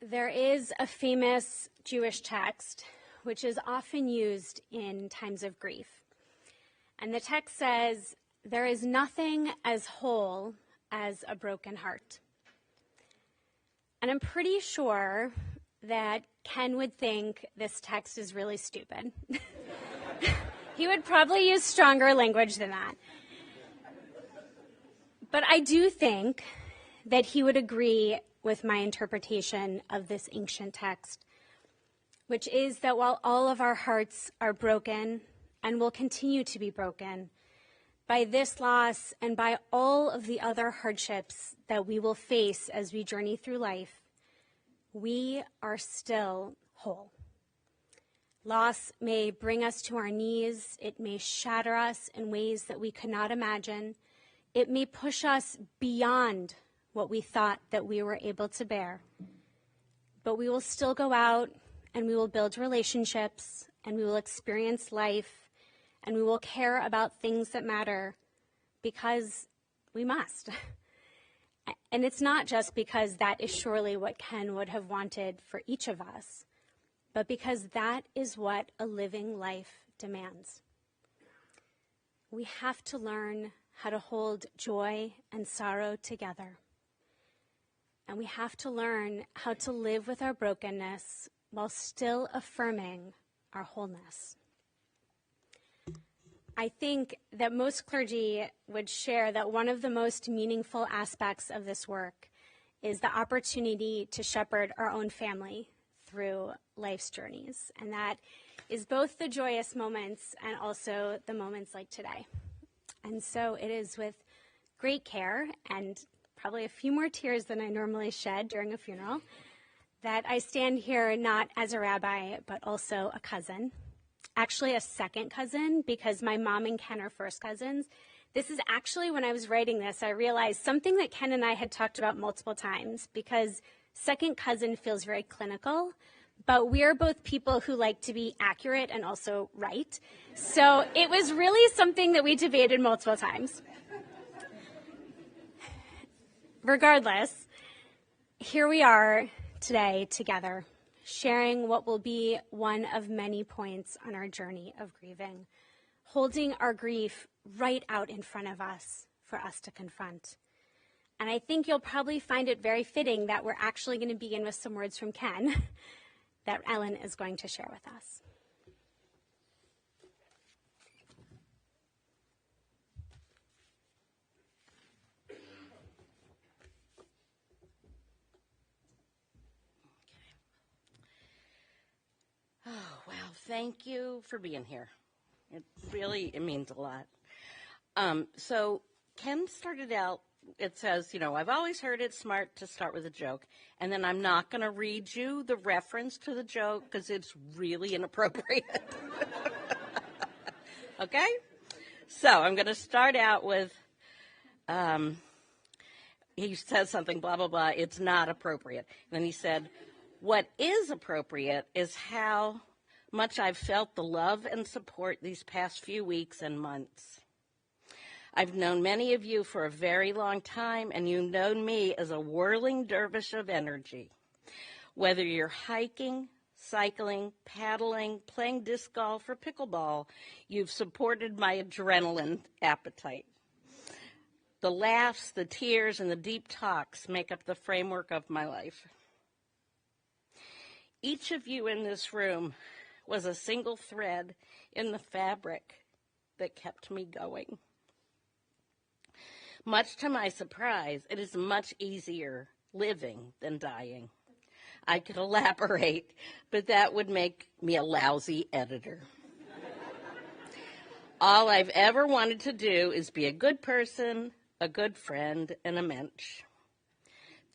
There is a famous Jewish text which is often used in times of grief. And the text says, "There is nothing as whole as a broken heart." And I'm pretty sure that Ken would think this text is really stupid. He would probably use stronger language than that. But I do think that he would agree with my interpretation of this ancient text, which is that while all of our hearts are broken and will continue to be broken by this loss and by all of the other hardships that we will face as we journey through life, we are still whole. Loss may bring us to our knees. It may shatter us in ways that we could not imagine. It may push us beyond what we thought that we were able to bear. But we will still go out and we will build relationships and we will experience life and we will care about things that matter because we must. And it's not just because that is surely what Ken would have wanted for each of us, but because that is what a living life demands. We have to learn how to hold joy and sorrow together. And we have to learn how to live with our brokenness while still affirming our wholeness. I think that most clergy would share that one of the most meaningful aspects of this work is the opportunity to shepherd our own family through life's journeys. And that is both the joyous moments and also the moments like today. And so it is with great care and probably a few more tears than I normally shed during a funeral that I stand here not as a rabbi, but also a cousin. Actually a second cousin, because my mom and Ken are first cousins. This is actually, when I was writing this, I realized something that Ken and I had talked about multiple times, because second cousin feels very clinical, but we are both people who like to be accurate and also right. So it was really something that we debated multiple times. Regardless, here we are today together, sharing what will be one of many points on our journey of grieving, holding our grief right out in front of us for us to confront. And I think you'll probably find it very fitting that we're actually going to begin with some words from Ken that Ellen is going to share with us. Oh, wow. Thank you for being here. It means a lot. So Ken started out, it says, I've always heard it's smart to start with a joke. And then I'm not going to read you the reference to the joke because it's really inappropriate. Okay? So I'm going to start out with, he says something, blah, blah, blah. It's not appropriate. And then he said, what is appropriate is how much I've felt the love and support these past few weeks and months. I've known many of you for a very long time, and you've known me as a whirling dervish of energy. Whether you're hiking, cycling, paddling, playing disc golf, or pickleball, you've supported my adrenaline appetite. The laughs, the tears, and the deep talks make up the framework of my life. Each of you in this room was a single thread in the fabric that kept me going. Much to my surprise, it is much easier living than dying. I could elaborate, but that would make me a lousy editor. All I've ever wanted to do is be a good person, a good friend, and a mensch.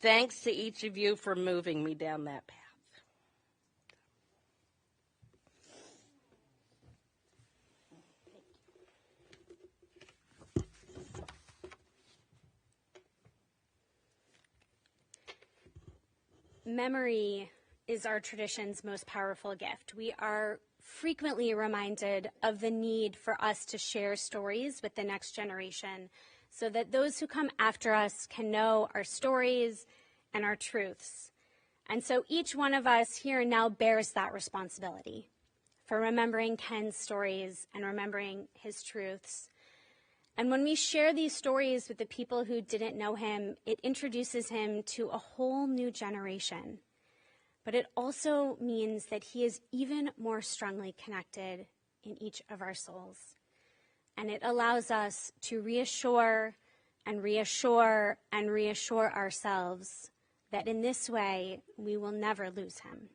Thanks to each of you for moving me down that path. Memory is our tradition's most powerful gift. We are frequently reminded of the need for us to share stories with the next generation so that those who come after us can know our stories and our truths. And so each one of us here now bears that responsibility for remembering Ken's stories and remembering his truths. And when we share these stories with the people who didn't know him, it introduces him to a whole new generation. But it also means that he is even more strongly connected in each of our souls. And it allows us to reassure and reassure and reassure ourselves that in this way, we will never lose him.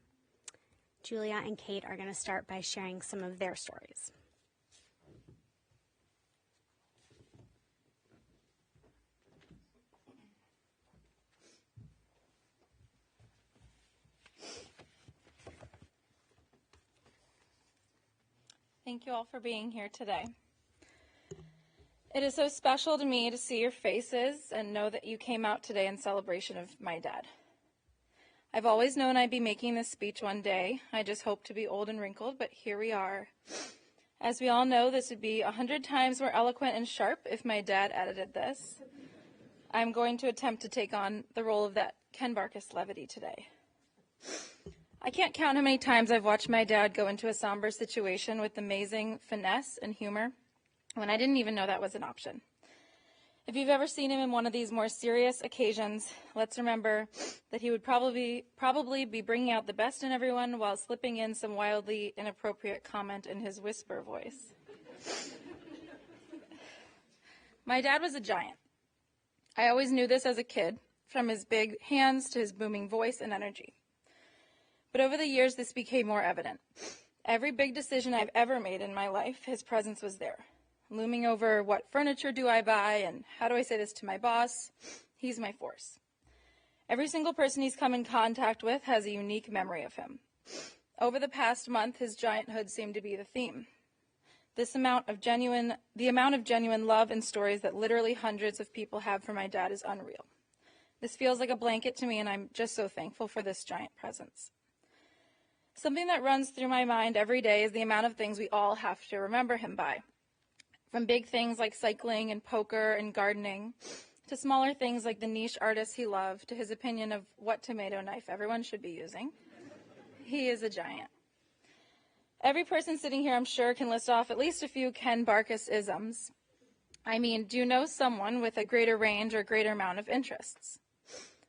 Julia and Kate are going to start by sharing some of their stories. Thank you all for being here today. It is so special to me to see your faces and know that you came out today in celebration of my dad. I've always known I'd be making this speech one day. I just hoped to be old and wrinkled, but here we are. As we all know, this would be 100 times more eloquent and sharp if my dad edited this. I'm going to attempt to take on the role of that Ken Barcus levity today. I can't count how many times I've watched my dad go into a somber situation with amazing finesse and humor when I didn't even know that was an option. If you've ever seen him in one of these more serious occasions, let's remember that he would probably be bringing out the best in everyone while slipping in some wildly inappropriate comment in his whisper voice. My dad was a giant. I always knew this as a kid, from his big hands to his booming voice and energy. But over the years, this became more evident. Every big decision I've ever made in my life, his presence was there. Looming over what furniture do I buy and how do I say this to my boss, he's my force. Every single person he's come in contact with has a unique memory of him. Over the past month, his gianthood seemed to be the theme. The amount of genuine love and stories that literally hundreds of people have for my dad is unreal. This feels like a blanket to me, and I'm just so thankful for this giant presence. Something that runs through my mind every day is the amount of things we all have to remember him by. From big things like cycling and poker and gardening, to smaller things like the niche artists he loved, to his opinion of what tomato knife everyone should be using. He is a giant. Every person sitting here, I'm sure, can list off at least a few Ken Barcus isms. I mean, do you know someone with a greater range or greater amount of interests?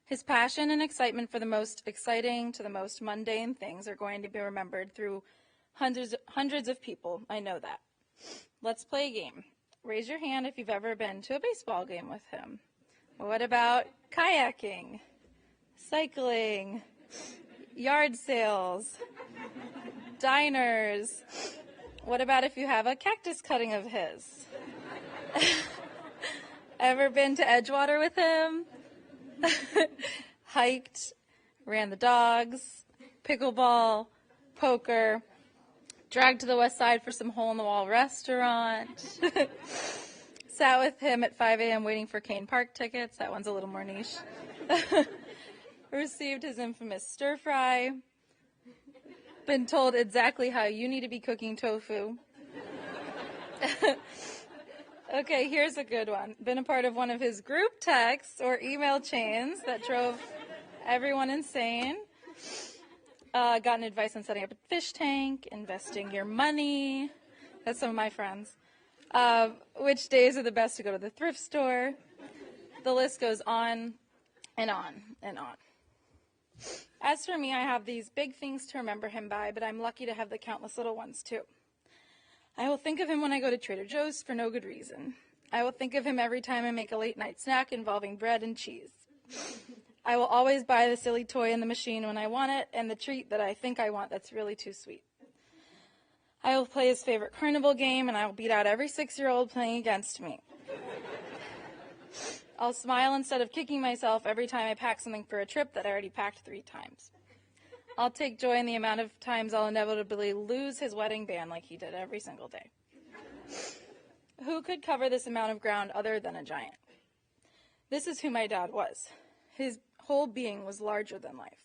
His passion and excitement for the most exciting to the most mundane things are going to be remembered through hundreds of people. I know that. Let's play a game. Raise your hand if you've ever been to a baseball game with him. What about kayaking, cycling, yard sales, diners? What about if you have a cactus cutting of his? Ever been to Edgewater with him? Hiked, ran the dogs, pickleball, poker, dragged to the west side for some hole-in-the-wall restaurant, sat with him at 5 a.m. waiting for Kane Park tickets. That one's a little more niche. Received his infamous stir-fry, been told exactly how you need to be cooking tofu. Okay, here's a good one. Been a part of one of his group texts or email chains that drove everyone insane. Gotten advice on setting up a fish tank, investing your money. That's some of my friends. Which days are the best to go to the thrift store. The list goes on and on and on. As for me, I have these big things to remember him by, but I'm lucky to have the countless little ones too. I will think of him when I go to Trader Joe's for no good reason. I will think of him every time I make a late night snack involving bread and cheese. I will always buy the silly toy in the machine when I want it and the treat that I think I want that's really too sweet. I will play his favorite carnival game and I will beat out every 6-year-old playing against me. I'll smile instead of kicking myself every time I pack something for a trip that I already packed 3 times. I'll take joy in the amount of times I'll inevitably lose his wedding band like he did every single day. Who could cover this amount of ground other than a giant? This is who my dad was. His whole being was larger than life.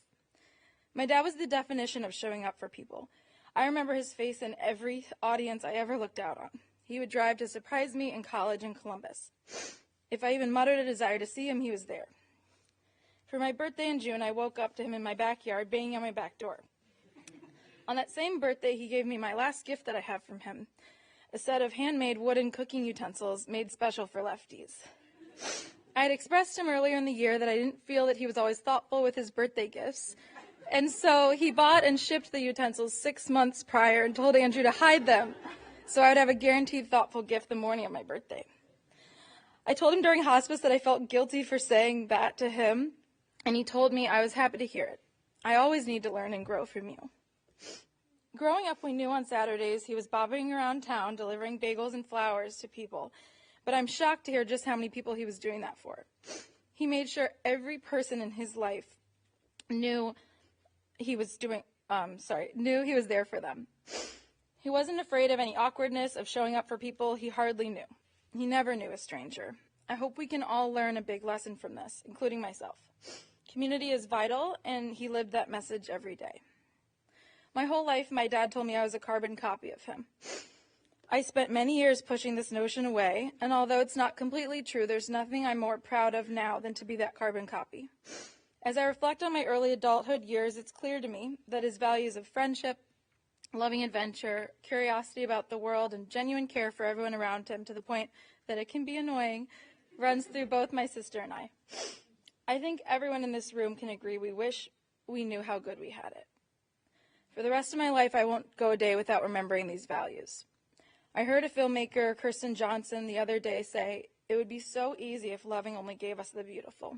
My dad was the definition of showing up for people. I remember his face in every audience I ever looked out on. He would drive to surprise me in college in Columbus. If I even muttered a desire to see him, he was there. For my birthday in June, I woke up to him in my backyard, banging on my back door. On that same birthday, he gave me my last gift that I have from him, a set of handmade wooden cooking utensils made special for lefties. I had expressed to him earlier in the year that I didn't feel that he was always thoughtful with his birthday gifts, and so he bought and shipped the utensils 6 months prior and told Andrew to hide them so I would have a guaranteed thoughtful gift the morning of my birthday. I told him during hospice that I felt guilty for saying that to him, and he told me I was happy to hear it. I always need to learn and grow from you. Growing up, we knew on Saturdays he was bobbing around town delivering bagels and flowers to people, but I'm shocked to hear just how many people he was doing that for. He made sure every person in his life knew he was there for them. He wasn't afraid of any awkwardness of showing up for people he hardly knew. He never knew a stranger. I hope we can all learn a big lesson from this, including myself. Community is vital, and he lived that message every day. My whole life, my dad told me I was a carbon copy of him. I spent many years pushing this notion away, and although it's not completely true, there's nothing I'm more proud of now than to be that carbon copy. As I reflect on my early adulthood years, it's clear to me that his values of friendship, loving adventure, curiosity about the world, and genuine care for everyone around him to the point that it can be annoying runs through both my sister and I. I think everyone in this room can agree we wish we knew how good we had it. For the rest of my life, I won't go a day without remembering these values. I heard a filmmaker, Kirsten Johnson, the other day say, "It would be so easy if loving only gave us the beautiful.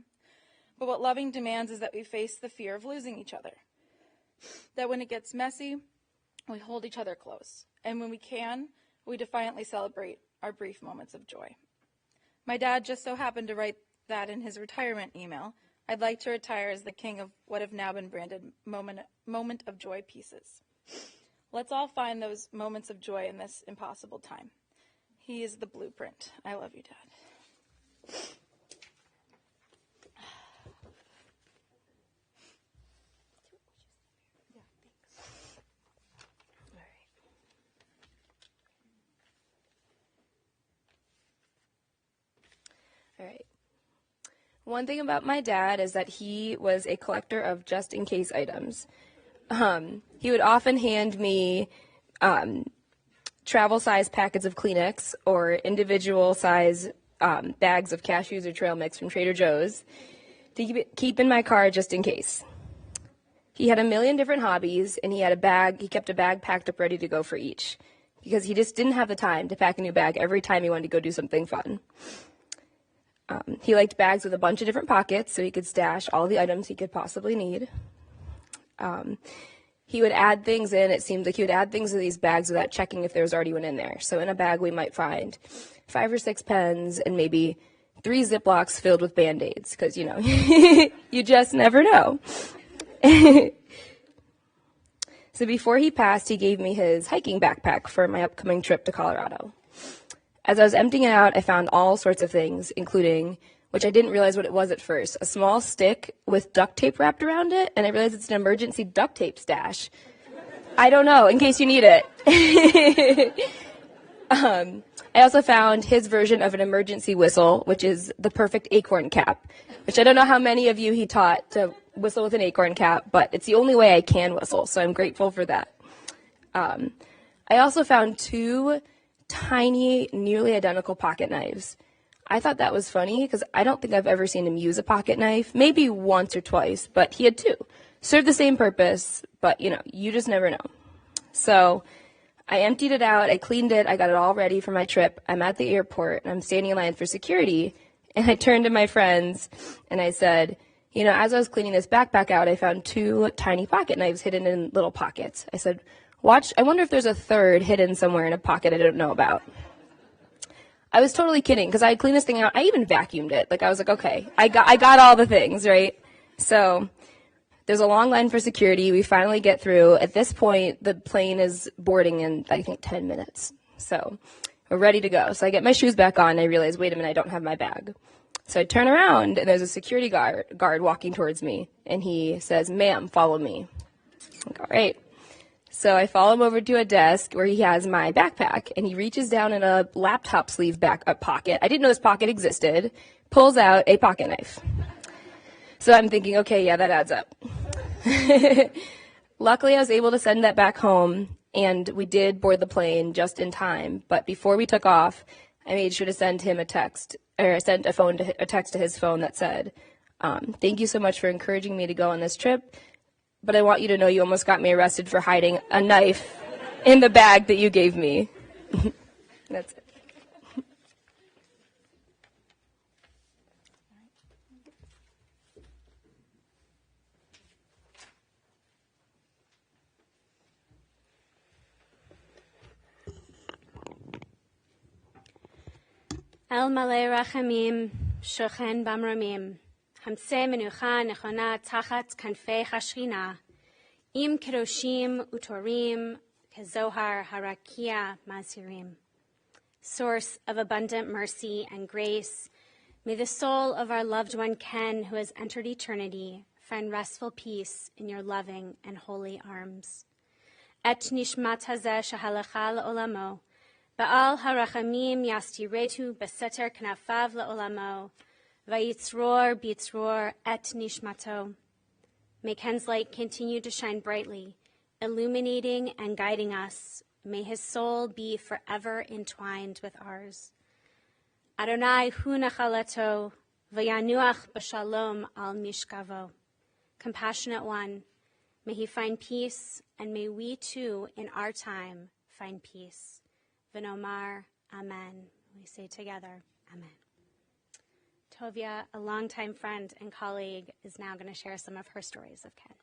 But what loving demands is that we face the fear of losing each other. That when it gets messy, we hold each other close. And when we can, we defiantly celebrate our brief moments of joy." My dad just so happened to write that in his retirement email. I'd like to retire as the king of what have now been branded moment of joy pieces. Let's all find those moments of joy in this impossible time. He is the blueprint. I love you, Dad. All right. One thing about my dad is that he was a collector of just-in-case items. He would often hand me travel-size packets of Kleenex or individual-size bags of cashews or trail mix from Trader Joe's to keep in my car just in case. He had a million different hobbies, and he kept a bag packed up ready to go for each, because he just didn't have the time to pack a new bag every time he wanted to go do something fun. He liked bags with a bunch of different pockets so he could stash all the items he could possibly need. He would add things in. It seemed like he would add things to these bags without checking if there was already one in there. So in a bag, we might find 5 or 6 pens and maybe 3 Ziplocs filled with Band-Aids because, you just never know. So before he passed, he gave me his hiking backpack for my upcoming trip to Colorado. As I was emptying it out, I found all sorts of things, including, which I didn't realize what it was at first, a small stick with duct tape wrapped around it, and I realized it's an emergency duct tape stash. I don't know, in case you need it. I also found his version of an emergency whistle, which is the perfect acorn cap, which I don't know how many of you he taught to whistle with an acorn cap, but it's the only way I can whistle, so I'm grateful for that. I also found 2 tiny, nearly identical pocket knives. I thought that was funny because I don't think I've ever seen him use a pocket knife, maybe once or twice, but he had 2. Served the same purpose, but you just never know. So I emptied it out, I cleaned it, I got it all ready for my trip. I'm at the airport and I'm standing in line for security, and I turned to my friends and I said, as I was cleaning this backpack out, I found 2 tiny pocket knives hidden in little pockets. I said, watch, I wonder if there's a third hidden somewhere in a pocket I don't know about. I was totally kidding because I had cleaned this thing out. I even vacuumed it. I was like, okay, I got all the things, right? So there's a long line for security. We finally get through. At this point, the plane is boarding in, I think, 10 minutes. So we're ready to go. So I get my shoes back on. And I realize, wait a minute, I don't have my bag. So I turn around, and there's a security guard walking towards me. And he says, "Ma'am, follow me." I'm like, all right. So I follow him over to a desk where he has my backpack, and he reaches down in a laptop sleeve pocket. I didn't know this pocket existed. Pulls out a pocket knife. So I'm thinking, okay, yeah, that adds up. Luckily, I was able to send that back home, and we did board the plane just in time. But before we took off, I made sure to send him a text, or sent a text to his phone that said, "Thank you so much for encouraging me to go on this trip, but I want you to know you almost got me arrested for hiding a knife in the bag that you gave me." That's it. El malei rachamim, shochen bamramim, hamse menucha nechona tachat kanfei hashchina, im kedoshim utorim, kezohar harakia mazirim. Source of abundant mercy and grace, may the soul of our loved one Ken, who has entered eternity, find restful peace in your loving and holy arms. Et nishmat hazeh shahalecha le'olamo, Ba'al harachamim yastiretu beseter knafav le'olamo, vayitzror bitzror et nishmato. May Ken's light continue to shine brightly, illuminating and guiding us. May his soul be forever entwined with ours. Adonai hu nachalato, vayanuach b'shalom al mishkavo. Compassionate one, may he find peace, and may we too, in our time, find peace. V'nomar, amen. We say together, amen. Tovia, a longtime friend and colleague, is now going to share some of her stories of Ken.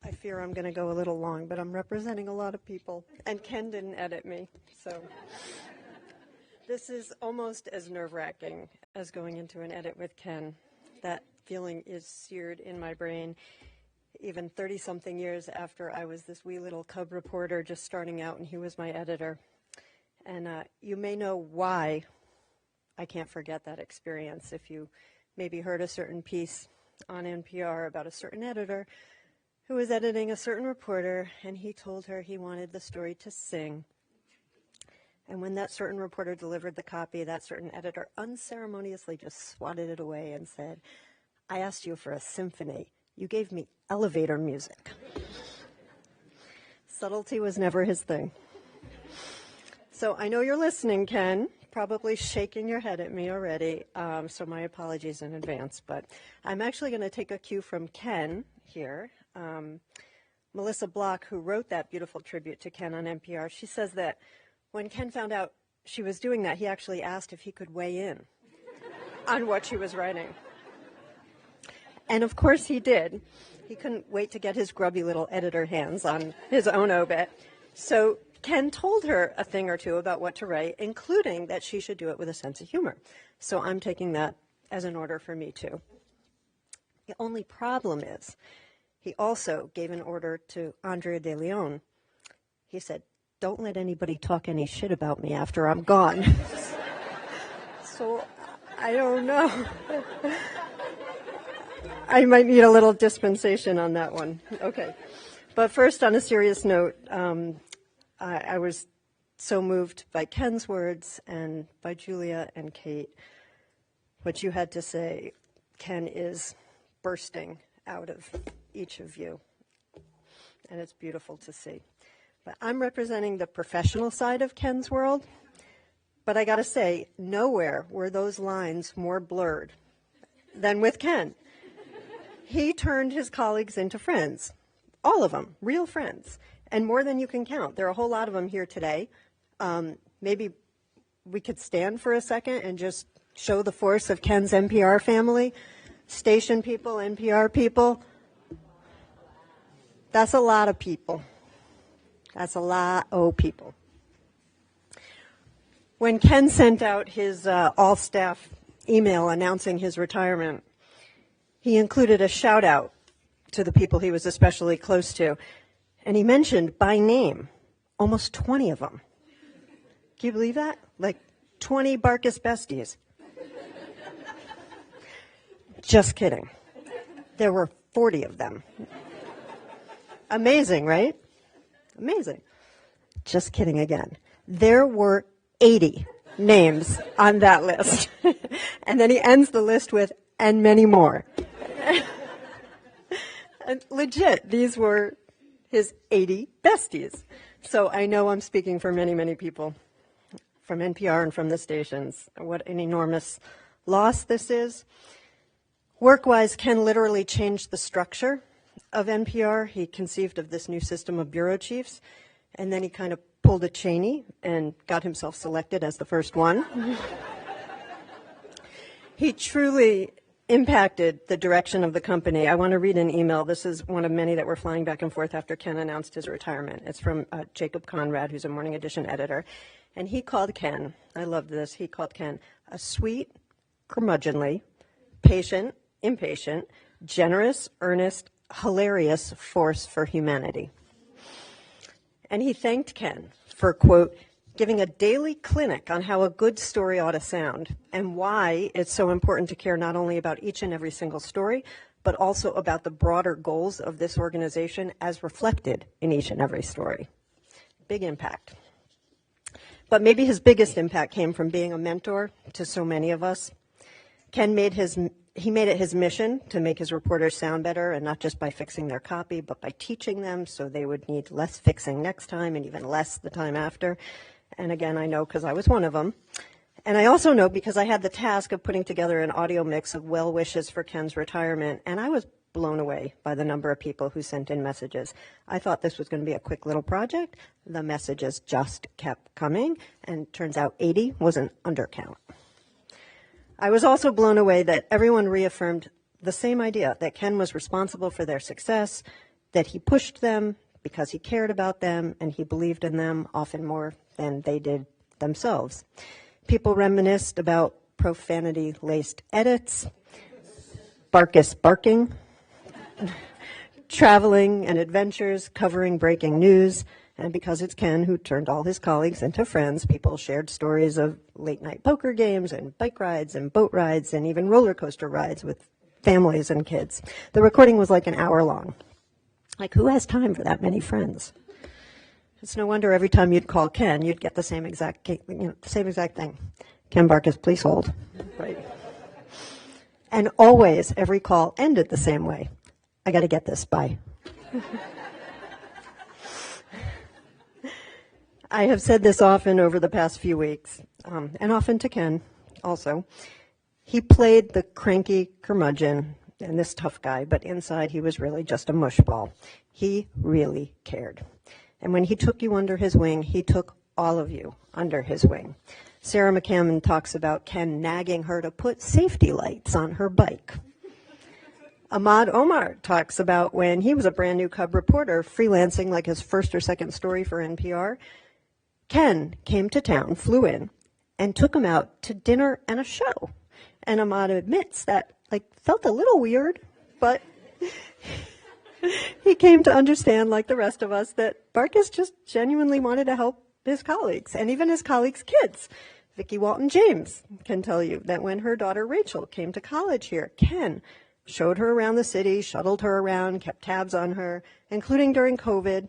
I fear I'm going to go a little long, but I'm representing a lot of people, and Ken didn't edit me, so this is almost as nerve-wracking as going into an edit with Ken. That feeling is seared in my brain, even 30-something years after I was this wee little cub reporter just starting out, and he was my editor. And you may know why I can't forget that experience if you maybe heard a certain piece on NPR about a certain editor who was editing a certain reporter, and he told her he wanted the story to sing. And when that certain reporter delivered the copy, that certain editor unceremoniously just swatted it away and said, "I asked you for a symphony. You gave me elevator music." Subtlety was never his thing. So I know you're listening, Ken, probably shaking your head at me already, so my apologies in advance. But I'm actually going to take a cue from Ken here. Melissa Block, who wrote that beautiful tribute to Ken on NPR, she says that when Ken found out she was doing that, he actually asked if he could weigh in on what she was writing. And of course he did. He couldn't wait to get his grubby little editor hands on his own obit. So Ken told her a thing or two about what to write, including that she should do it with a sense of humor. So I'm taking that as an order for me too. The only problem is he also gave an order to Andrea de Leon. He said, "Don't let anybody talk any shit about me after I'm gone." So I don't know. I might need a little dispensation on that one. Okay. But first, on a serious note, I was so moved by Ken's words and by Julia and Kate. What you had to say, Ken, is bursting out of each of you, and it's beautiful to see. But I'm representing the professional side of Ken's world, but I got to say, nowhere were those lines more blurred than with Ken. He turned his colleagues into friends, all of them, real friends, and more than you can count. There are a whole lot of them here today. Maybe we could stand for a second and just show the force of Ken's NPR family, station people, NPR people. That's a lot of people. That's a lot of people. When Ken sent out his all-staff email announcing his retirement, he included a shout-out to the people he was especially close to, and he mentioned by name almost 20 of them. Can you believe that? Like 20 Barcus besties. Just kidding. There were 40 of them. Amazing, right? Amazing. Just kidding again. There were 80 names on that list. And then he ends the list with, and many more. And legit, these were his 80 besties. So I know I'm speaking for many, many people from NPR and from the stations. What an enormous loss this is. Work-wise, Ken literally changed the structure of NPR. He conceived of this new system of bureau chiefs, and then he kind of pulled a Cheney and got himself selected as the first one. He truly impacted the direction of the company. I want to read an email. This is one of many that were flying back and forth after Ken announced his retirement. It's from Jacob Conrad, who's a Morning Edition editor. And he called Ken, I love this, he called Ken a sweet, curmudgeonly, patient, impatient, generous, earnest, hilarious force for humanity. And he thanked Ken for, quote, giving a daily clinic on how a good story ought to sound and why it's so important to care not only about each and every single story, but also about the broader goals of this organization as reflected in each and every story. Big impact. But maybe his biggest impact came from being a mentor to so many of us. Ken made it his mission to make his reporters sound better, and not just by fixing their copy, but by teaching them so they would need less fixing next time and even less the time after. And again, I know because I was one of them. And I also know because I had the task of putting together an audio mix of well wishes for Ken's retirement, and I was blown away by the number of people who sent in messages. I thought this was going to be a quick little project. The messages just kept coming, and turns out 80 was an undercount. I was also blown away that everyone reaffirmed the same idea, that Ken was responsible for their success, that he pushed them because he cared about them, and he believed in them often more than they did themselves. People reminisced about profanity-laced edits, Barcus barking, traveling and adventures, covering breaking news, and because it's Ken who turned all his colleagues into friends, people shared stories of late-night poker games and bike rides and boat rides and even roller coaster rides with families and kids. The recording was like an hour long. Like, who has time for that many friends? It's no wonder every time you'd call Ken, you'd get the same exact thing. Ken Barcus, please hold. Right. And always, every call ended the same way. I got to get this. Bye. I have said this often over the past few weeks, and often to Ken also. He played the cranky curmudgeon and this tough guy, but inside he was really just a mushball. He really cared. And when he took you under his wing, he took all of you under his wing. Sarah McCammon talks about Ken nagging her to put safety lights on her bike. Ahmad Omar talks about when he was a brand new cub reporter freelancing like his first or second story for NPR. Ken came to town, flew in, and took him out to dinner and a show. And Ahmad admits that felt a little weird, but he came to understand, like the rest of us, that Barcus just genuinely wanted to help his colleagues, and even his colleagues' kids. Vicki Walton James can tell you that when her daughter Rachel came to college here, Ken showed her around the city, shuttled her around, kept tabs on her, including during COVID,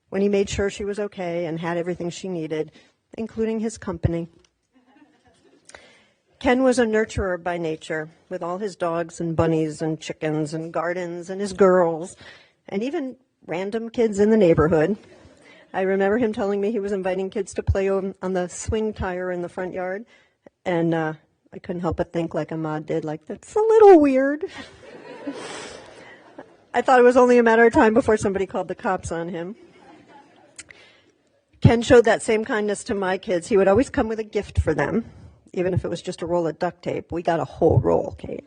when he made sure she was okay and had everything she needed, including his company. Ken was a nurturer by nature, with all his dogs and bunnies and chickens and gardens and his girls, and even random kids in the neighborhood. I remember him telling me he was inviting kids to play on the swing tire in the front yard, and I couldn't help but think, like Ahmad did, that's a little weird. I thought it was only a matter of time before somebody called the cops on him. Ken showed that same kindness to my kids. He would always come with a gift for them, even if it was just a roll of duct tape. We got a whole roll, Kate.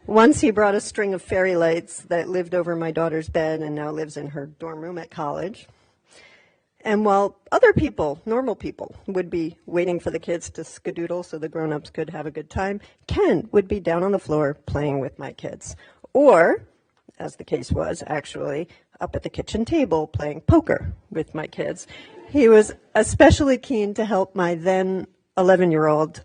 Once he brought a string of fairy lights that lived over my daughter's bed and now lives in her dorm room at college. And while other people, normal people, would be waiting for the kids to skedoodle so the grown-ups could have a good time, Ken would be down on the floor playing with my kids. Or, as the case was, actually, up at the kitchen table playing poker with my kids. He was especially keen to help my then 11-year-old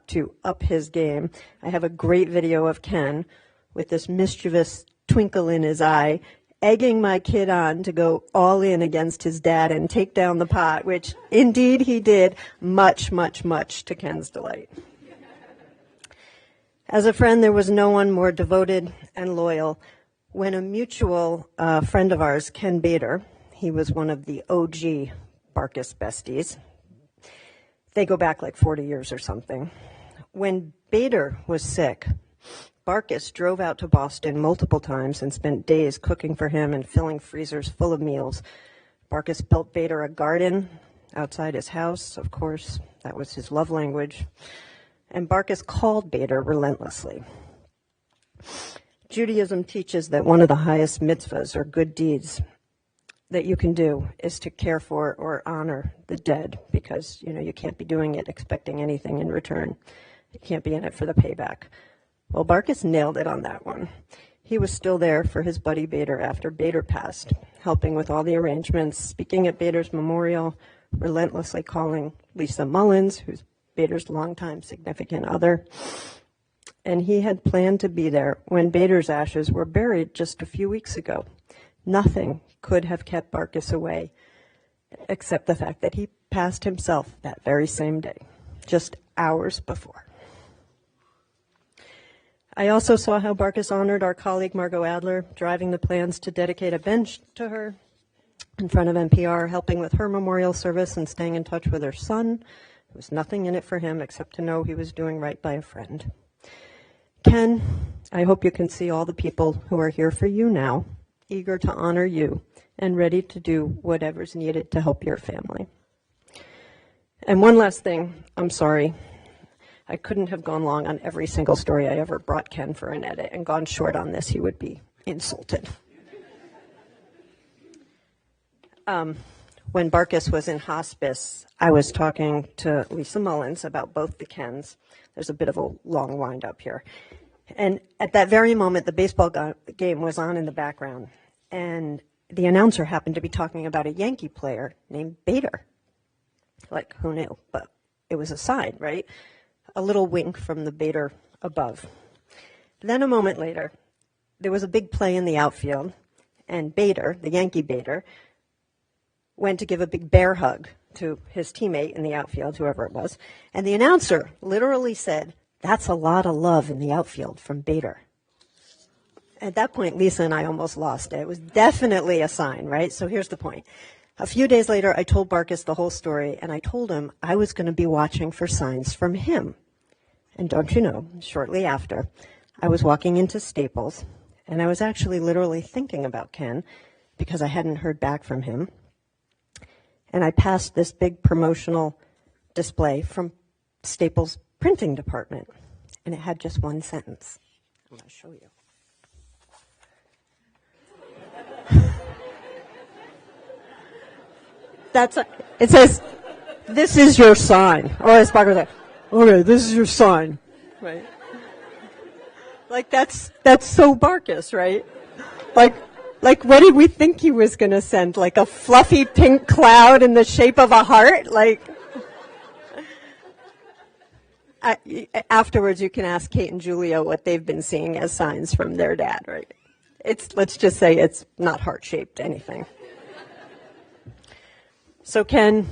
to up his game. I have a great video of Ken with this mischievous twinkle in his eye, egging my kid on to go all in against his dad and take down the pot, which indeed he did, much, much, much to Ken's delight. As a friend, there was no one more devoted and loyal. When a mutual friend of ours, Ken Bader, he was one of the OG Barcus besties. They go back like 40 years or something. When Bader was sick, Barcus drove out to Boston multiple times and spent days cooking for him and filling freezers full of meals. Barcus built Bader a garden outside his house, of course. That was his love language. And Barcus called Bader relentlessly. Judaism teaches that one of the highest mitzvahs, or good deeds, that you can do is to care for or honor the dead, because, you can't be doing it expecting anything in return. You can't be in it for the payback. Well, Barcus nailed it on that one. He was still there for his buddy Bader after Bader passed, helping with all the arrangements, speaking at Bader's memorial, relentlessly calling Lisa Mullins, who's Bader's longtime significant other. And he had planned to be there when Bader's ashes were buried just a few weeks ago. Nothing could have kept Barcus away except the fact that he passed himself that very same day, just hours before. I also saw how Barcus honored our colleague Margot Adler, driving the plans to dedicate a bench to her in front of NPR, helping with her memorial service and staying in touch with her son. There was nothing in it for him except to know he was doing right by a friend. Ken, I hope you can see all the people who are here for you now, eager to honor you and ready to do whatever's needed to help your family. And one last thing, I'm sorry. I couldn't have gone long on every single story I ever brought Ken for an edit, and gone short on this, he would be insulted. When Barcus was in hospice, I was talking to Lisa Mullins about both the Kens. There's a bit of a long wind up here. And at that very moment, the baseball game was on in the background, and the announcer happened to be talking about a Yankee player named Bader. Like, who knew? But it was a sign, right? A little wink from the Bader above. Then a moment later, there was a big play in the outfield, and Bader, the Yankee Bader, went to give a big bear hug to his teammate in the outfield, whoever it was, and the announcer literally said, "That's a lot of love in the outfield from Bader." At that point, Lisa and I almost lost it. It was definitely a sign, right? So here's the point. A few days later, I told Barcus the whole story, and I told him I was going to be watching for signs from him. And don't you know, shortly after, I was walking into Staples, and I was actually literally thinking about Ken because I hadn't heard back from him. And I passed this big promotional display from Staples' printing department, and it had just one sentence. I'm going to show you. It says, "This is your sign." Or as Barker said, "Okay, this is your sign." Right? Like that's so Barcus, right? Like what did we think he was going to send? Like a fluffy pink cloud in the shape of a heart? Afterwards, you can ask Kate and Julia what they've been seeing as signs from their dad, right? Let's just say it's not heart-shaped anything. So Ken,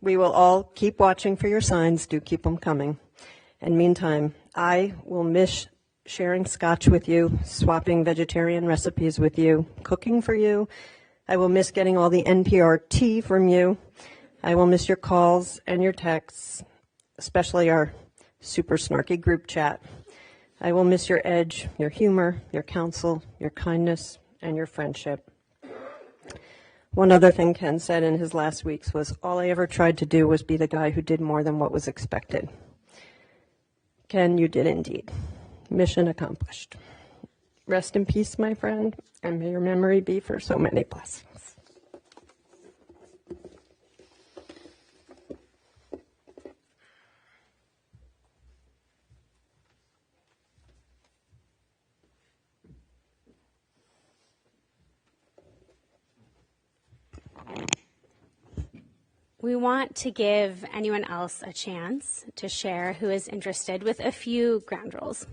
we will all keep watching for your signs. Do keep them coming. And meantime, I will miss sharing scotch with you, swapping vegetarian recipes with you, cooking for you. I will miss getting all the NPR tea from you. I will miss your calls and your texts, especially our super snarky group chat. I will miss your edge, your humor, your counsel, your kindness, and your friendship. One other thing Ken said in his last weeks was, all I ever tried to do was be the guy who did more than what was expected. Ken, you did indeed. Mission accomplished. Rest in peace, my friend, and may your memory be for so many blessings. we want to give anyone else a chance to share who is interested with a few ground rules.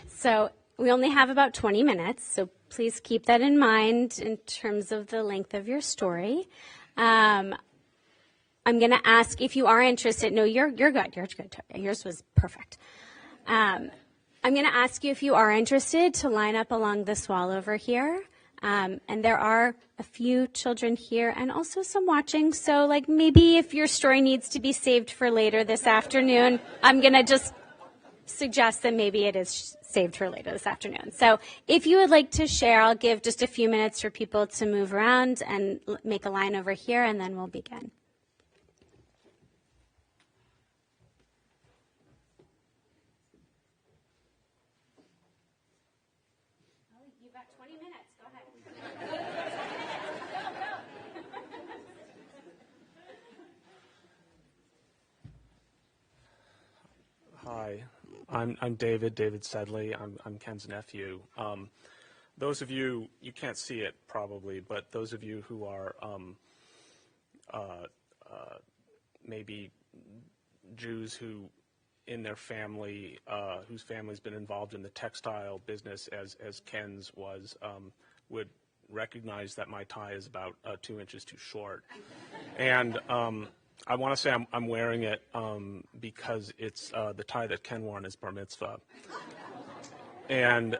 So we only have about 20 minutes, so please keep that in mind in terms of the length of your story. I'm going to ask if you are interested. No, you're good. You're good. Yours was perfect. I'm going to ask you if you are interested to line up along this wall over here. And there are a few children here and also some watching. So like maybe if your story needs to be saved for later this afternoon, I'm going to just suggest that maybe it is saved for later this afternoon. So if you would like to share, I'll give just a few minutes for people to move around and make a line over here, and then we'll begin. You've got 20 minutes. Go ahead. Hi, I'm David Sedley. I'm Ken's nephew. Those of you can't see it probably, but those of you who are maybe Jews who in their family, whose family's been involved in the textile business as Ken's was, would recognize that my tie is about 2 inches too short. And I want to say I'm wearing it because it's the tie that Ken wore on his bar mitzvah. And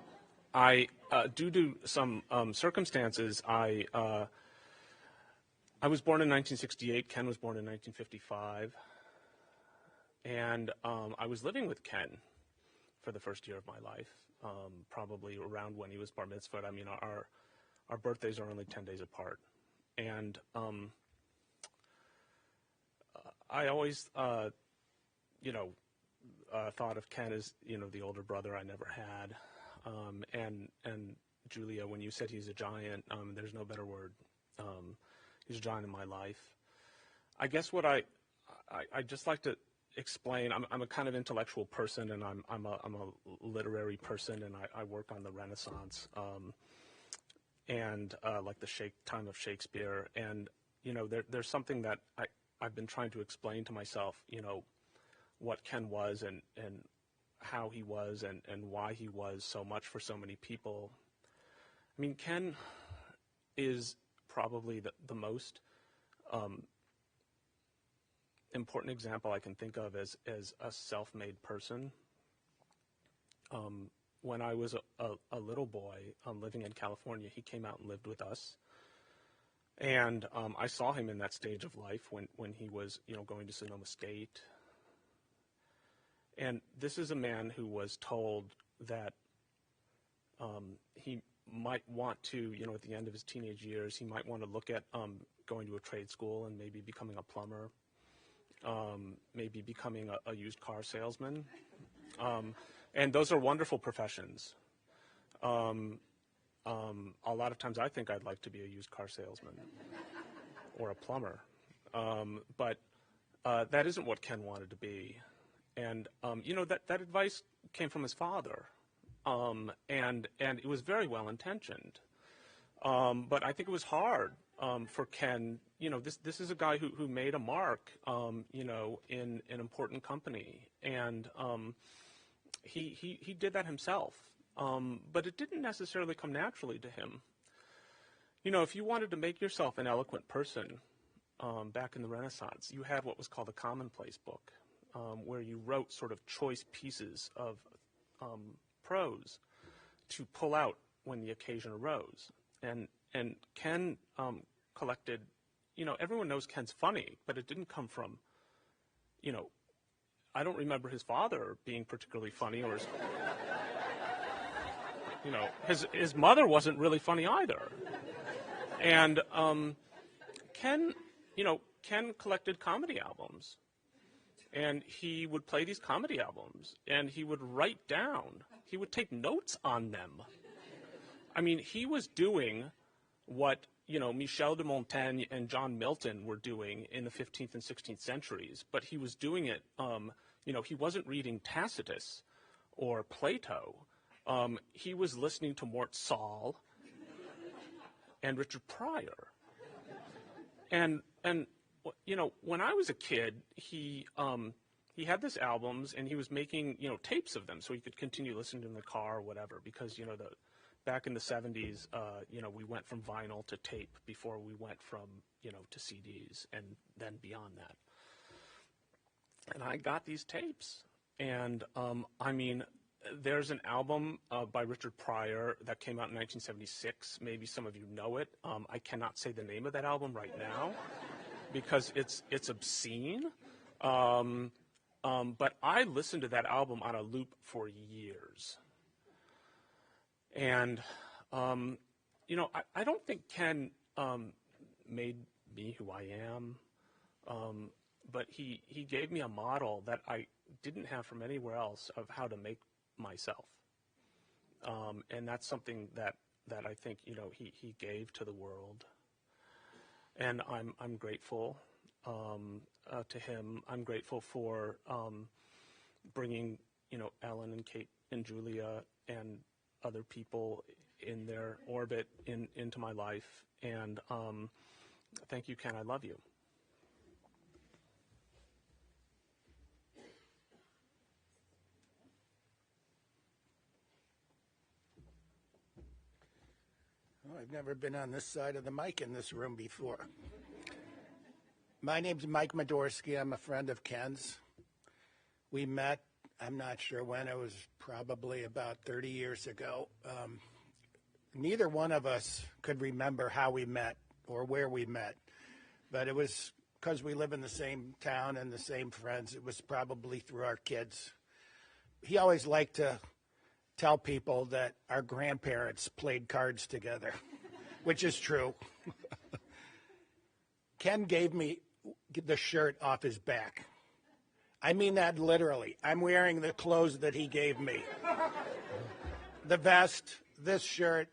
due to some circumstances, I was born in 1968. Ken was born in 1955. And I was living with Ken for the first year of my life, probably around when he was bar mitzvah. I mean, our birthdays are only 10 days apart. And I always, thought of Ken as, the older brother I never had. And Julia, when you said he's a giant, there's no better word. He's a giant in my life. I guess what I just like to explain, I'm a kind of intellectual person, and I'm a literary person, and I work on the Renaissance, and like the time of Shakespeare. And, there's something that I've been trying to explain to myself, what Ken was and how he was and why he was so much for so many people. I mean, Ken is probably the most important example I can think of as a self-made person. When I was a little boy living in California, he came out and lived with us. And I saw him in that stage of life when he was, going to Sonoma State. And this is a man who was told that he might want to, at the end of his teenage years, he might want to look at going to a trade school and maybe becoming a plumber, maybe becoming a used car salesman. And those are wonderful professions. A lot of times I think I'd like to be a used car salesman or a plumber. But that isn't what Ken wanted to be. And, that advice came from his father. And it was very well intentioned. But I think it was hard for Ken. This is a guy who made a mark, in an important company. And he did that himself. But it didn't necessarily come naturally to him. If you wanted to make yourself an eloquent person back in the Renaissance, you had what was called a commonplace book, where you wrote sort of choice pieces of prose to pull out when the occasion arose. And Ken collected, everyone knows Ken's funny, but it didn't come from, I don't remember his father being particularly funny, or his mother wasn't really funny either. And Ken collected comedy albums. And he would play these comedy albums, and he would write down, he would take notes on them. I mean, he was doing what, Michel de Montaigne and John Milton were doing in the 15th and 16th centuries, but he was doing it, he wasn't reading Tacitus or Plato. He was listening to Mort Saul and Richard Pryor. And and you know, when I was a kid, he had this albums, and he was making, you know, tapes of them so he could continue listening in the car or whatever, because, you know, back in the 70s, you know, we went from vinyl to tape before we went from, you know, to CDs and then beyond that. And I got these tapes, and I mean, there's an album by Richard Pryor that came out in 1976. Maybe some of you know it. I cannot say the name of that album right now because it's obscene. But I listened to that album on a loop for years. And, you know, I don't think Ken made me who I am, but he gave me a model that I didn't have from anywhere else of how to make myself. And that's something that I think, you know, he gave to the world. And I'm grateful to him. I'm grateful for bringing, you know, Ellen and Kate and Julia and other people in their orbit into my life. And thank you, Ken. I love you. Well, I've never been on this side of the mic in this room before. My name's Mike Medorsky. I'm a friend of Ken's. We met, I'm not sure when, it was probably about 30 years ago. Neither one of us could remember how we met or where we met, but it was because we live in the same town and the same friends. It was probably through our kids. He always liked to tell people that our grandparents played cards together, which is true. Ken gave me the shirt off his back. I mean that literally. I'm wearing the clothes that he gave me. The vest, this shirt.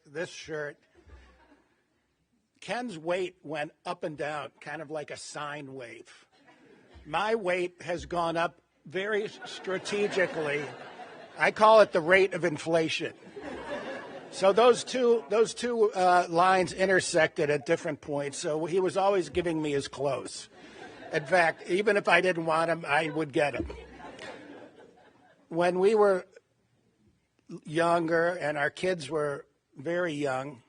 Ken's weight went up and down, kind of like a sine wave. My weight has gone up very strategically. I call it the rate of inflation. So those two lines intersected at different points. So he was always giving me his clothes. In fact, even if I didn't want him, I would get him. When we were younger and our kids were very young,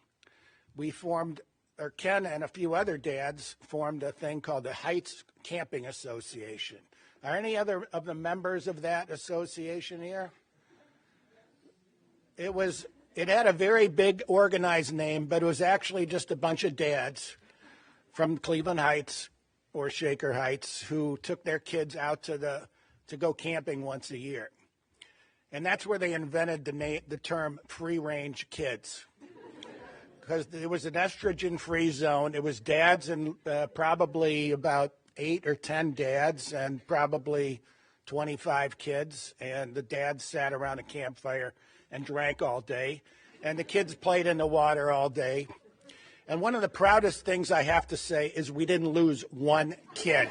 Ken and a few other dads formed a thing called the Heights Camping Association. Are any other of the members of that association here? It had a very big organized name, but it was actually just a bunch of dads from Cleveland Heights or Shaker Heights who took their kids out to go camping once a year. And that's where they invented the term free-range kids, because it was an estrogen-free zone. It was dads and probably about 8 or 10 dads and probably 25 kids, and the dads sat around a campfire and drank all day, and the kids played in the water all day. And one of the proudest things I have to say is we didn't lose one kid.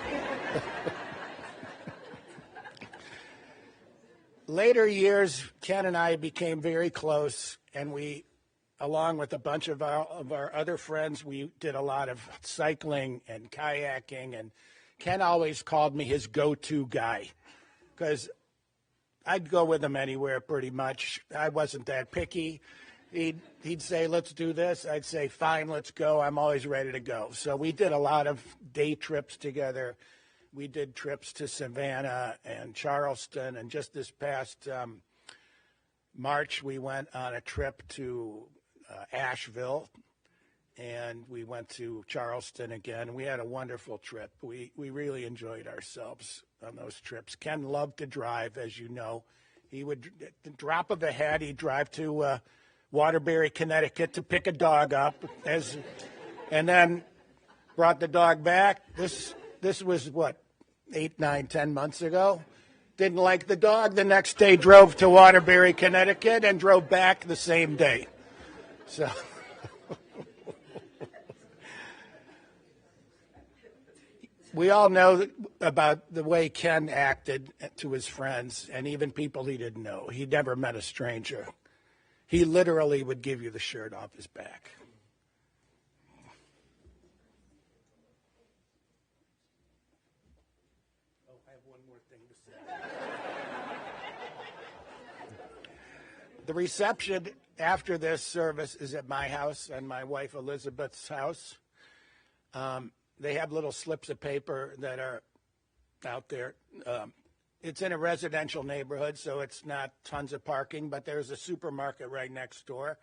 Later years, Ken and I became very close, and we, along with a bunch of our other friends, we did a lot of cycling and kayaking, and Ken always called me his go-to guy, because I'd go with him anywhere pretty much. I wasn't that picky. He'd say, let's do this. I'd say, fine, let's go. I'm always ready to go. So we did a lot of day trips together. We did trips to Savannah and Charleston. And just this past March, we went on a trip to Asheville. And we went to Charleston again. We had a wonderful trip. We really enjoyed ourselves on those trips. Ken loved to drive, as you know. He would, at the drop of a hat, he'd drive to Waterbury, Connecticut to pick a dog up, and then brought the dog back. This was, 8, 9, 10 months ago. Didn't like the dog. The next day drove to Waterbury, Connecticut, and drove back the same day. So... We all know about the way Ken acted to his friends and even people he didn't know. He never met a stranger. He literally would give you the shirt off his back. I have one more thing to say. The reception after this service is at my house and my wife Elizabeth's house. They have little slips of paper that are out there. It's in a residential neighborhood, so it's not tons of parking, but there's a supermarket right next door,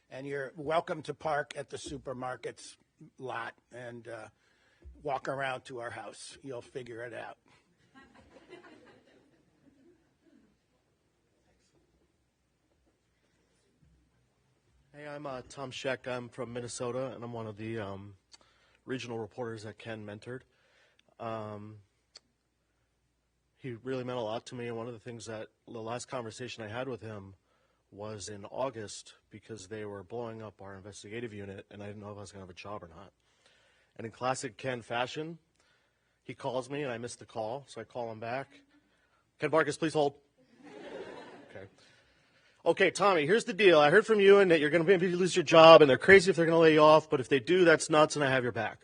and you're welcome to park at the supermarket's lot and walk around to our house. You'll figure it out. Hey, I'm Tom Scheck. I'm from Minnesota, and I'm one of the regional reporters that Ken mentored. He really meant a lot to me, and one of the things that the last conversation I had with him was in August because they were blowing up our investigative unit, and I didn't know if I was going to have a job or not. And in classic Ken fashion, he calls me, and I missed the call, so I call him back. Ken Barcus, please hold. Okay. Okay, Tommy, here's the deal. I heard from you and that you're going to maybe lose your job, and they're crazy if they're going to lay you off, but if they do, that's nuts, and I have your back.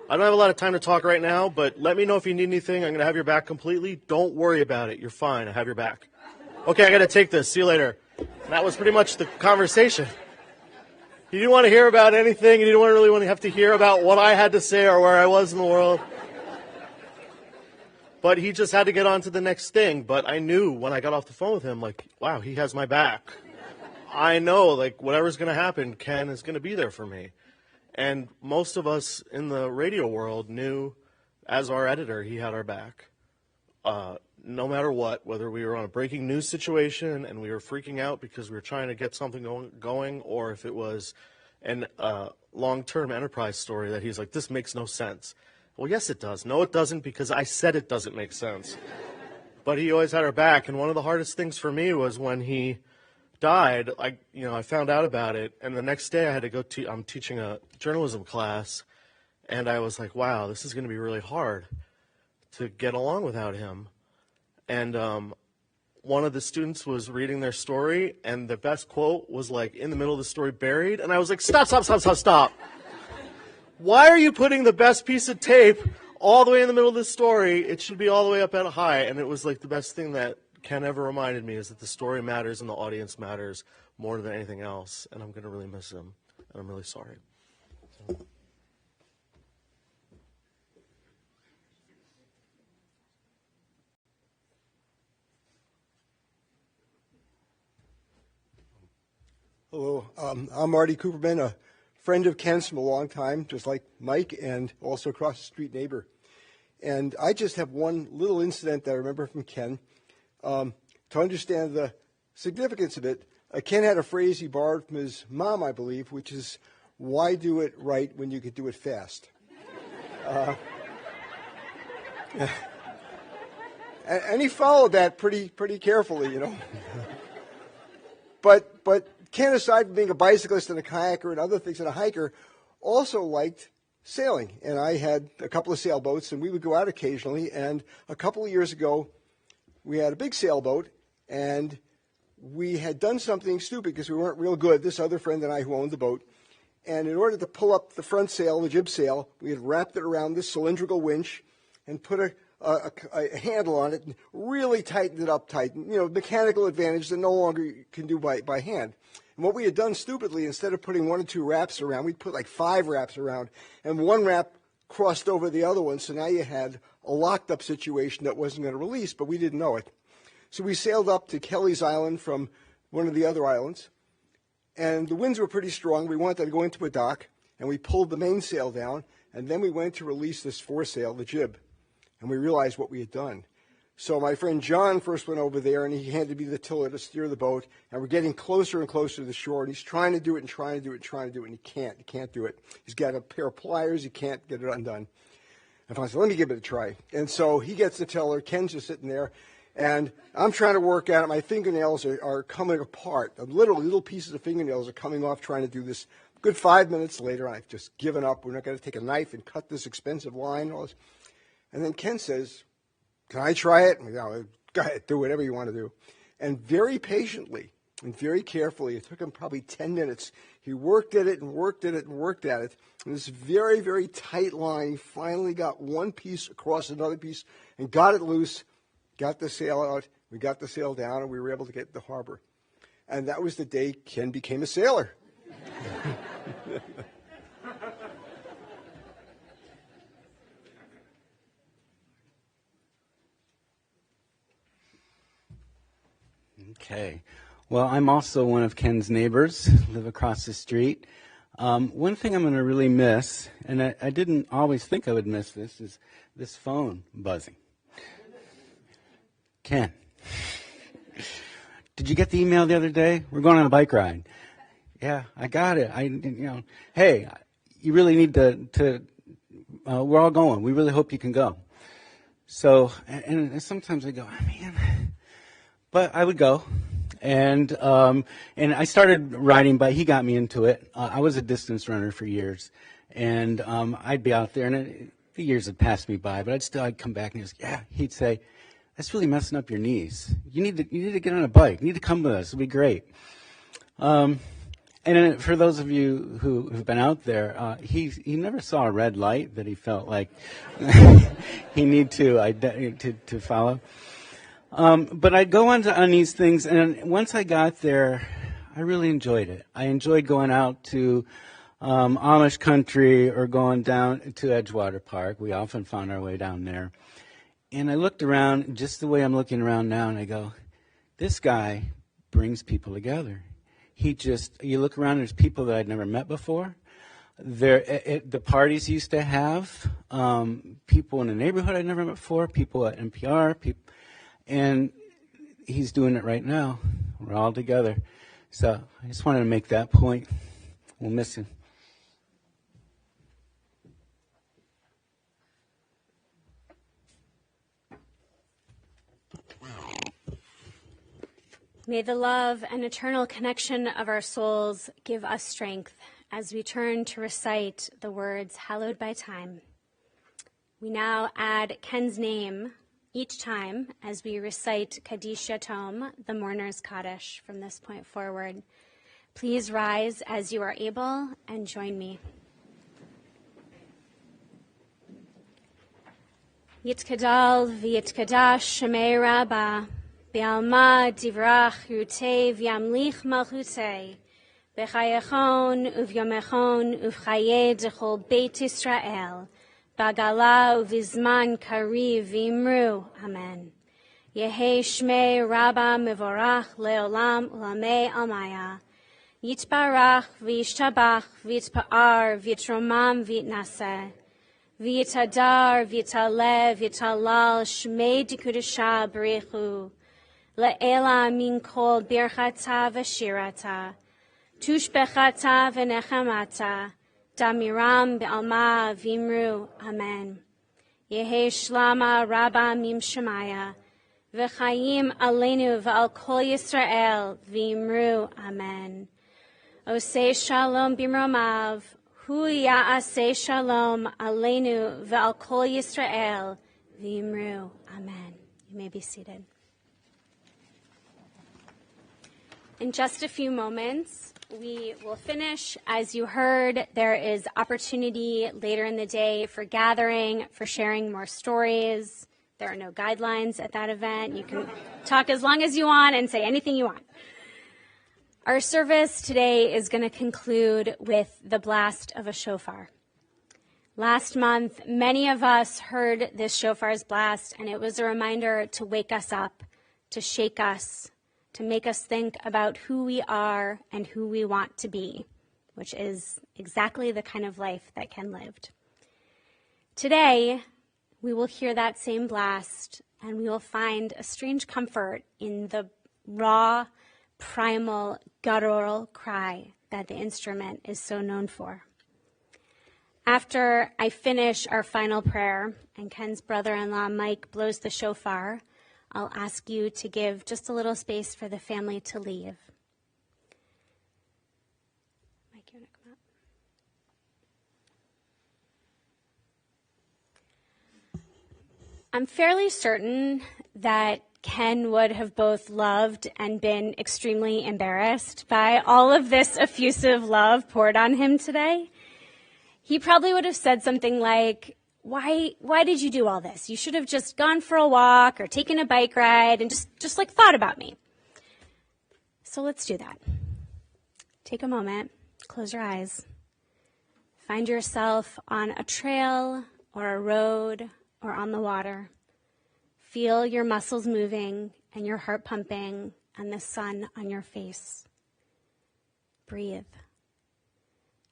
I don't have a lot of time to talk right now, but let me know if you need anything. I'm going to have your back completely. Don't worry about it. You're fine. I have your back. Okay, I got to take this. See you later. And that was pretty much the conversation. He didn't want to hear about anything. He didn't really want to have to hear about what I had to say or where I was in the world. But he just had to get on to the next thing. But I knew when I got off the phone with him, like, wow, he has my back. I know, like, whatever's going to happen, Ken is going to be there for me. And most of us in the radio world knew, as our editor, he had our back. No matter what, whether we were on a breaking news situation and we were freaking out because we were trying to get something going, or if it was an long-term enterprise story that he's like, this makes no sense. Well, yes, it does. No, it doesn't, because I said it doesn't make sense. But he always had our back. And one of the hardest things for me was when he died, I found out about it, and the next day I had to go I'm teaching a journalism class, and I was like, wow, this is going to be really hard to get along without him. And one of the students was reading their story, and the best quote was like in the middle of the story, buried, and I was like, stop. Why are you putting the best piece of tape all the way in the middle of the story? It should be all the way up at high. And it was like the best thing that Ken ever reminded me is that the story matters and the audience matters more than anything else. And I'm going to really miss him. And I'm really sorry. Hello, I'm Marty Cooperman, a friend of Ken's from a long time, just like Mike, and also across the street neighbor. And I just have one little incident that I remember from Ken. To understand the significance of it, Ken had a phrase he borrowed from his mom, I believe, which is, why do it right when you could do it fast? And he followed that pretty carefully, you know. But Ken, aside from being a bicyclist and a kayaker and other things and a hiker, also liked sailing. And I had a couple of sailboats, and we would go out occasionally. And a couple of years ago, we had a big sailboat, and we had done something stupid because we weren't real good, this other friend and I who owned the boat. And in order to pull up the front sail, the jib sail, we had wrapped it around this cylindrical winch and put a handle on it and really tightened it up tight. You know, mechanical advantage that no longer you can do by hand. And what we had done stupidly, instead of putting 1 or 2 wraps around, we'd put like 5 wraps around, and one wrap crossed over the other one, so now you had a locked up situation that wasn't going to release, but we didn't know it. So we sailed up to Kelly's Island from one of the other islands, and the winds were pretty strong. We wanted to go into a dock, and we pulled the mainsail down, and then we went to release this foresail, the jib, and we realized what we had done. So my friend John first went over there, and he handed me the tiller to steer the boat, and we're getting closer and closer to the shore, and he's trying to do it and trying to do it and trying to do it, and he can't do it. He's got a pair of pliers, he can't get it undone. And I said, let me give it a try. And so he gets the tiller, Ken's just sitting there, and I'm trying to work at it. My fingernails are coming apart. Literally, little pieces of fingernails are coming off trying to do this. Good 5 minutes later, I've just given up. We're not going to take a knife and cut this expensive line. And then Ken says, can I try it? And go ahead, do whatever you want to do. And very patiently, And very carefully, it took him probably 10 minutes. He worked at it and worked at it and worked at it. And this very, very tight line, he finally got one piece across another piece and got it loose, got the sail out. We got the sail down, and we were able to get to the harbor. And that was the day Ken became a sailor. Okay. Well, I'm also one of Ken's neighbors, live across the street. One thing I'm going to really miss, and I didn't always think I would miss this, is this phone buzzing. Ken, did you get the email the other day? We're going on a bike ride. Yeah, I got it. Hey, you really need to we're all going. We really hope you can go. So, and sometimes I go, man, but I would go. And I started riding bike. He got me into it. I was a distance runner for years, and I'd be out there, and the years had passed me by, but I'd come back and he'd say, that's really messing up your knees. You need to get on a bike. You need to come with us. It'll be great. And for those of you who've been out there, he never saw a red light that he felt like he need to follow. But I'd go on these things, and once I got there, I really enjoyed it. I enjoyed going out to Amish country or going down to Edgewater Park. We often found our way down there. And I looked around just the way I'm looking around now, and I go, this guy brings people together. You look around, there's people that I'd never met before. The parties he used to have, people in the neighborhood I'd never met before, people at NPR, and he's doing it right now. We're all together. So I just wanted to make that point. We'll miss him. May the love and eternal connection of our souls give us strength as we turn to recite the words hallowed by time. We now add Ken's name each time as we recite Kaddish Yatom, the mourner's Kaddish, from this point forward. Please rise as you are able and join me. Yitkadal v'yitkadash Shemei Rabbah, B'alma divrach yutei v'yamlich malchutei, B'chayechon uvyomechon uv'chayei d'chol Beit Yisrael, B'gala uv'zman kariv v'imru, Amen. Yehei Shmei Rabbah mevorach leolam ulamei almaya, Yitbarach v'yishtabach v'yitpa'ar v'yitromam v'yitnaseh, V'yitadar v'yitaleh v'yitalal Shmei d'kudusha b'rechu, Le'ela min kol birchata v'shirata, tushbechata v'nechamata, damiram be'alma v'imru, Amen. Yehe shlama rabba mim shemaya, v'chayim aleinu v'al kol Yisrael v'imru, Amen. Osei shalom b'mromav, hu ya'aseh shalom aleinu v'al kol Yisrael v'imru, Amen. You may be seated. In just a few moments, we will finish. As you heard, there is opportunity later in the day for gathering, for sharing more stories. There are no guidelines at that event. You can talk as long as you want and say anything you want. Our service today is going to conclude with the blast of a shofar. Last month, many of us heard this shofar's blast, and it was a reminder to wake us up, to shake us, to make us think about who we are and who we want to be, which is exactly the kind of life that Ken lived. Today, we will hear that same blast, and we will find a strange comfort in the raw, primal, guttural cry that the instrument is so known for. After I finish our final prayer and Ken's brother-in-law Mike blows the shofar, I'll ask you to give just a little space for the family to leave. Mike, you want to come up? I'm fairly certain that Ken would have both loved and been extremely embarrassed by all of this effusive love poured on him today. He probably would have said something like, why did you do all this? You should have just gone for a walk or taken a bike ride and just like thought about me. So let's do that. Take a moment, close your eyes. Find yourself on a trail or a road or on the water. Feel your muscles moving and your heart pumping and the sun on your face. Breathe.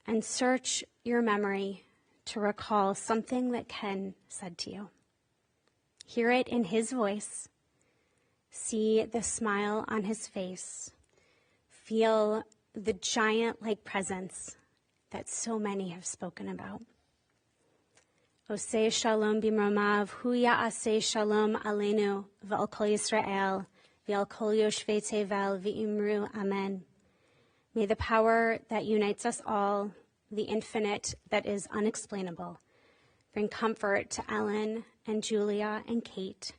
And search your memory to recall something that Ken said to you. Hear it in his voice. See the smile on his face. Feel the giant-like presence that so many have spoken about. Oseh shalom bimromav, hu ya'aseh shalom aleinu, v'al kol Yisrael, v'al kol yoshvei tevel, v'imru amen. May the power that unites us all, the infinite that is unexplainable, bring comfort to Ellen and Julia and Kate,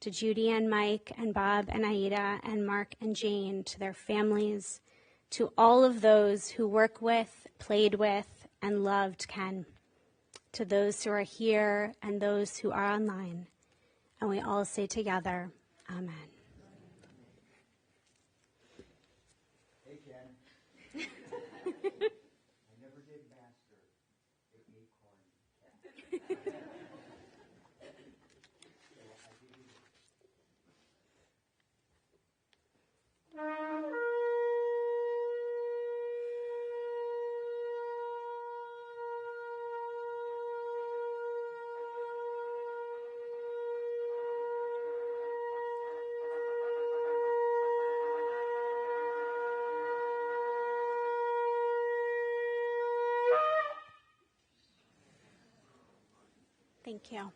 to Judy and Mike and Bob and Aida and Mark and Jane, to their families, to all of those who work with, played with, and loved Ken, to those who are here and those who are online. And we all say together, Amen. Hey, Ken. I never did master the acorn. Thank you.